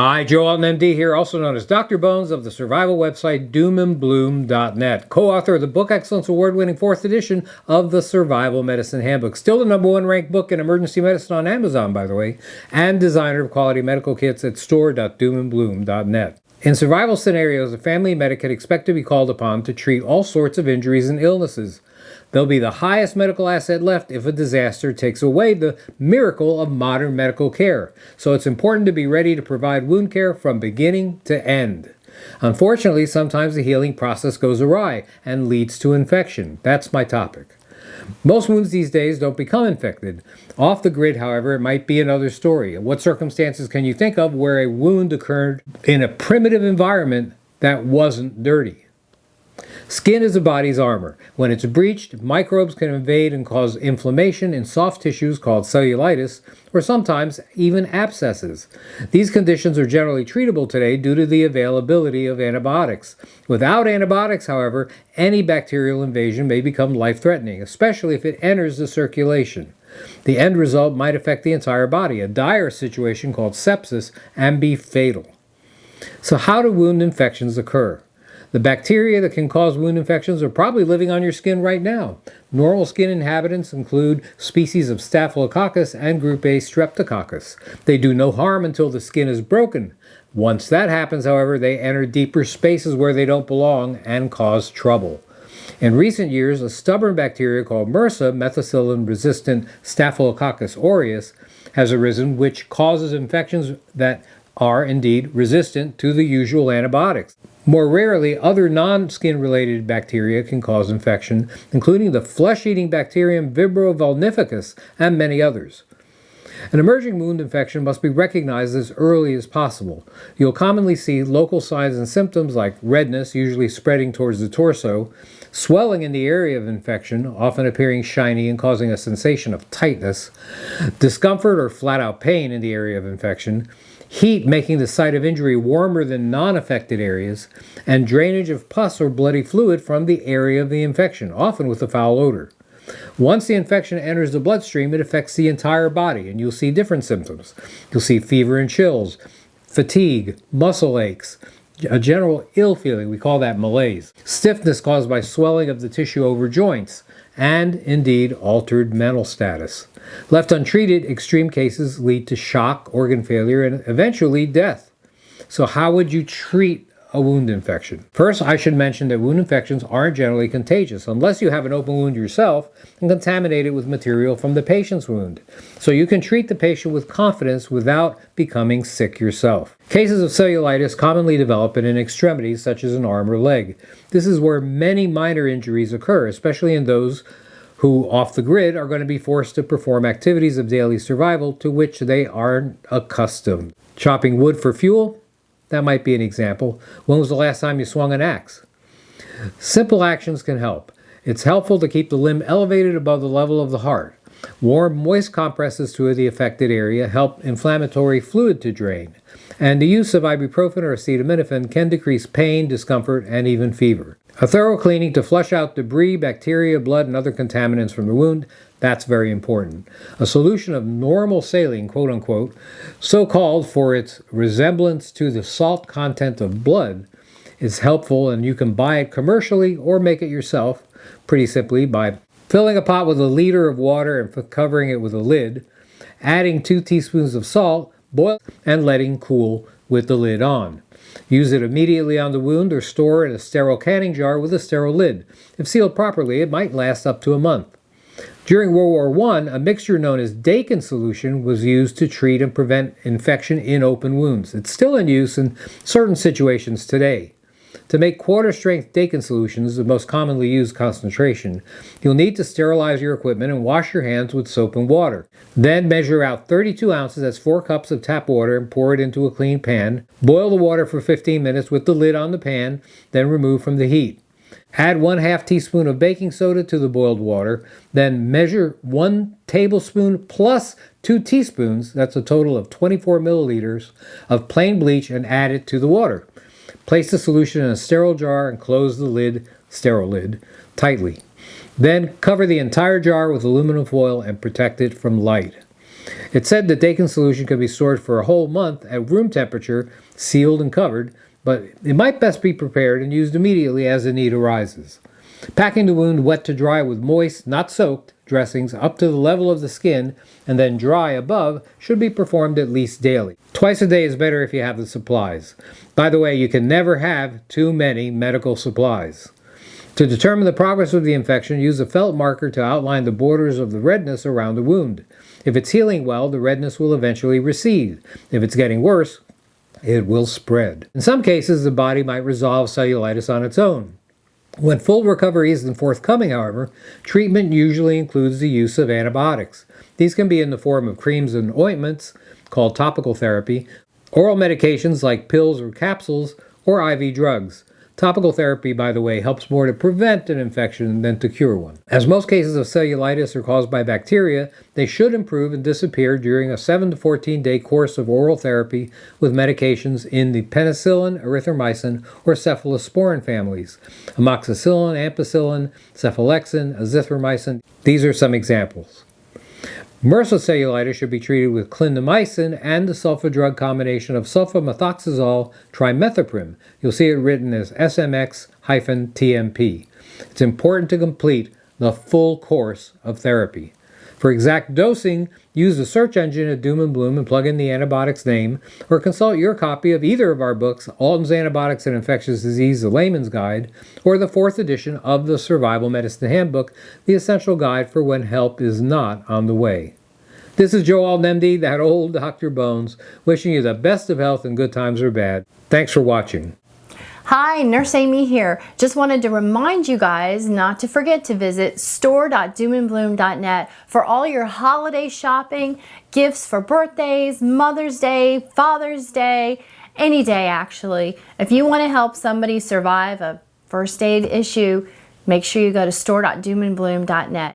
Hi, Joe Alton, MD here, also known as Dr. Bones of the survival website doomandbloom.net, co-author of the Book Excellence Award-winning 4th edition of the Survival Medicine Handbook, still the #1 ranked book in emergency medicine on Amazon, by the way, and designer of quality medical kits at store.doomandbloom.net. In survival scenarios, a family medic can expect to be called upon to treat all sorts of injuries and illnesses. They'll be the highest medical asset left if a disaster takes away the miracle of modern medical care. So it's important to be ready to provide wound care from beginning to end. Unfortunately, sometimes the healing process goes awry and leads to infection. That's my topic. Most wounds these days don't become infected. Off the grid, however, it might be another story. What circumstances can you think of where a wound occurred in a primitive environment that wasn't dirty? Skin is the body's armor. When it's breached, microbes can invade and cause inflammation in soft tissues called cellulitis, or sometimes even abscesses. These conditions are generally treatable today due to the availability of antibiotics. Without antibiotics, however, any bacterial invasion may become life-threatening, especially if it enters the circulation. The end result might affect the entire body, a dire situation called sepsis, and be fatal. So how do wound infections occur? The bacteria that can cause wound infections are probably living on your skin right now. Normal skin inhabitants include species of Staphylococcus and group A Streptococcus. They do no harm until the skin is broken. Once that happens, however, they enter deeper spaces where they don't belong and cause trouble. In recent years, a stubborn bacteria called MRSA, methicillin-resistant Staphylococcus aureus, has arisen, which causes infections that are indeed resistant to the usual antibiotics. More rarely, other non-skin-related bacteria can cause infection, including the flesh-eating bacterium Vibrio vulnificus and many others. An emerging wound infection must be recognized as early as possible. You'll commonly see local signs and symptoms like redness, usually spreading towards the torso, swelling in the area of infection, often appearing shiny and causing a sensation of tightness, discomfort or flat-out pain in the area of infection, heat making the site of injury warmer than non-affected areas, and drainage of pus or bloody fluid from the area of the infection, often with a foul odor. Once the infection enters the bloodstream, it affects the entire body, and you'll see different symptoms. You'll see fever and chills, fatigue, muscle aches, a general ill feeling, we call that malaise, stiffness caused by swelling of the tissue over joints, and indeed altered mental status. Left untreated, extreme cases lead to shock, organ failure, and eventually death. So how would you treat a wound infection? First, I should mention that wound infections aren't generally contagious unless you have an open wound yourself and contaminate it with material from the patient's wound. So you can treat the patient with confidence without becoming sick yourself. Cases of cellulitis commonly develop in extremities such as an arm or leg. This is where many minor injuries occur, especially in those who, off the grid, are going to be forced to perform activities of daily survival to which they aren't accustomed. Chopping wood for fuel? That might be an example. When was the last time you swung an axe? Simple actions can help. It's helpful to keep the limb elevated above the level of the heart. Warm, moist compresses to the affected area help inflammatory fluid to drain. And the use of ibuprofen or acetaminophen can decrease pain, discomfort, and even fever. A thorough cleaning to flush out debris, bacteria, blood, and other contaminants from the wound, that's very important. A solution of normal saline, quote-unquote, so-called for its resemblance to the salt content of blood, is helpful, and you can buy it commercially or make it yourself, pretty simply by filling a pot with a liter of water and covering it with a lid, adding 2 teaspoons of salt, boil, and letting cool with the lid on. Use it immediately on the wound or store in a sterile canning jar with a sterile lid. If sealed properly, it might last up to a month. During World War I, a mixture known as Dakin solution was used to treat and prevent infection in open wounds. It's still in use in certain situations today. To make quarter-strength Dakin solutions, the most commonly used concentration, you'll need to sterilize your equipment and wash your hands with soap and water. Then measure out 32 ounces, that's 4 cups of tap water, and pour it into a clean pan. Boil the water for 15 minutes with the lid on the pan, then remove from the heat. Add 1/2 teaspoon of baking soda to the boiled water, then measure 1 tablespoon plus 2 teaspoons, that's a total of 24 milliliters, of plain bleach and add it to the water. Place the solution in a sterile jar and close the lid, sterile lid, tightly. Then cover the entire jar with aluminum foil and protect it from light. It said the Dakin solution can be stored for a whole month at room temperature, sealed and covered, but it might best be prepared and used immediately as the need arises. Packing the wound wet to dry with moist, not soaked, dressings up to the level of the skin and then dry above should be performed at least daily. Twice a day is better if you have the supplies. By the way, you can never have too many medical supplies. To determine the progress of the infection, use a felt marker to outline the borders of the redness around the wound. If it's healing well, the redness will eventually recede. If it's getting worse, it will spread. In some cases, the body might resolve cellulitis on its own. When full recovery isn't forthcoming, however, treatment usually includes the use of antibiotics. These can be in the form of creams and ointments, called topical therapy, oral medications like pills or capsules, or IV drugs. Topical therapy, by the way, helps more to prevent an infection than to cure one. As most cases of cellulitis are caused by bacteria, they should improve and disappear during a 7 to 14-day course of oral therapy with medications in the penicillin, erythromycin, or cephalosporin families. Amoxicillin, ampicillin, cephalexin, azithromycin. These are some examples. MRSA cellulitis should be treated with clindamycin and the sulfa drug combination of sulfamethoxazole trimethoprim. You'll see it written as SMX-TMP. It's important to complete the full course of therapy. For exact dosing, use the search engine at Doom and Bloom and plug in the antibiotic's name, or consult your copy of either of our books, Alton's Antibiotics and Infectious Disease, the Layman's Guide, or the 4th edition of the Survival Medicine Handbook, the essential guide for when help is not on the way. This is Joe Alton, MD, that old Dr. Bones, wishing you the best of health in good times or bad. Thanks for watching. Hi, Nurse Amy here. Just wanted to remind you guys not to forget to visit store.doomandbloom.net for all your holiday shopping, gifts for birthdays, Mother's Day, Father's Day, any day actually. If you want to help somebody survive a first aid issue, make sure you go to store.doomandbloom.net.